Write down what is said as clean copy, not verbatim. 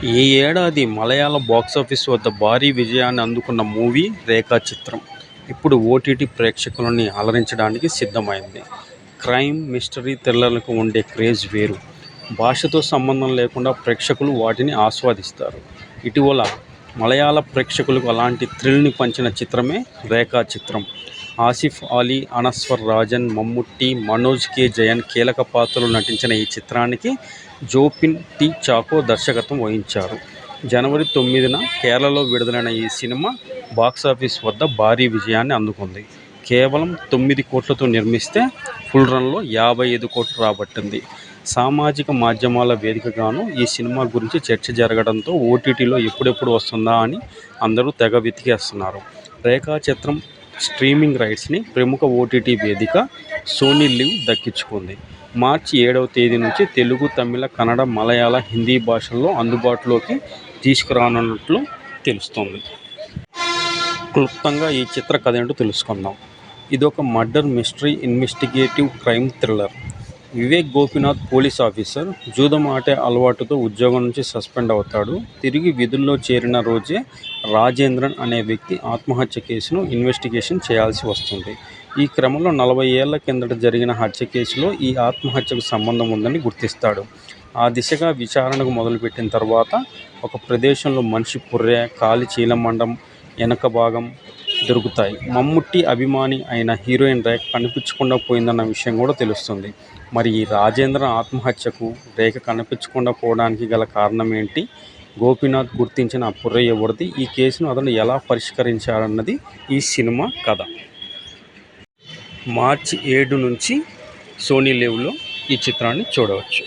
ఈ ఏడాది మలయాళ బాక్సాఫీస్ వద్ద భారీ విజయాన్ని అందుకున్న మూవీ 'రేఖాచిత్రం' ఇప్పుడు ఓటీటీ ప్రేక్షకులని అలరించడానికి సిద్ధమైంది. క్రైమ్, మిస్టరీ, థ్రిల్లర్లకు ఉండే క్రేజ్ వేరు. భాషతో సంబంధం లేకుండా ప్రేక్షకులు వాటిని ఆస్వాదిస్తారు. ఇటీవల మలయాళ ప్రేక్షకులకు అలాంటి థ్రిల్ని పంచిన చిత్రమే 'రేఖాచిత్రం'. ఆసిఫ్ అలీ, అనస్వర్ రాజన్, మమ్ముట్టి, మనోజ్ కె జయన్ కీలక పాత్రల్లో నటించిన ఈ చిత్రానికి జోపిన్ టి చాకో దర్శకత్వం వహించారు. జనవరి 9న కేరళలో విడుదలైన ఈ సినిమా బాక్సాఫీస్ వద్ద భారీ విజయాన్ని అందుకుంది. కేవలం 9 కోట్లతో నిర్మిస్తే ఫుల్ రన్లో 55 కోట్లు రాబట్టింది. సామాజిక మాధ్యమాల వేదికగానూ ఈ సినిమా గురించి చర్చ జరగడంతో ఓటీటీలో ఎప్పుడెప్పుడు వస్తుందా అని అందరూ తెగ వెతికేస్తున్నారు. 'రేఖాచిత్రం' స్ట్రీమింగ్ రైట్స్ని ప్రముఖ ఓటీటీ వేదిక సోనీ లివ్ దక్కించుకుంది. మార్చి 7వ తేదీ నుంచి తెలుగు, తమిళ, కన్నడ, మలయాళ, హిందీ భాషల్లో అందుబాటులోకి తీసుకురానున్నట్లు తెలుస్తోంది. క్లుప్తంగా ఈ చిత్ర కథేంటో తెలుసుకుందాం. ఇదొక murder mystery investigative crime thriller. Vivek Gopinath police officer. జూదం ఆటే అలవాటుతో ఉద్యోగం నుంచి సస్పెండ్ అవుతాడు. తిరిగి విధుల్లో చేరిన రోజే రాజేంద్రన్ అనే వ్యక్తి ఆత్మహత్య కేసును ఇన్వెస్టిగేషన్ చేయాల్సి వస్తుంది. ఈ క్రమంలో 40 ఏళ్ల కిందట జరిగిన హత్య కేసులో ఈ ఆత్మహత్యకు సంబంధం ఉందని గుర్తిస్తాడు. ఆ దిశగా విచారణకు మొదలుపెట్టిన తర్వాత ఒక ప్రదేశంలో మనిషి పుర్రె, కాలి చీలమండం, వెనక భాగం దొరుకుతాయి. మమ్ముట్టి అభిమాని అయిన హీరోయిన్ రేఖ కనిపించకుండా పోయిందన్న విషయం కూడా తెలుస్తుంది. మరి ఈ రాజేంద్రన్ ఆత్మహత్యకు రేఖ కనిపించకుండా పోవడానికి గల కారణం ఏంటి? గోపీనాథ్ గుర్తించిన ఆ పుర్రె ఎవరిది? ఈ కేసును అతను ఎలా పరిష్కరించాడన్నది ఈ సినిమా కథ. మార్చి 7 నుంచి సోనీ లివ్లో ఈ చిత్రాన్ని చూడవచ్చు.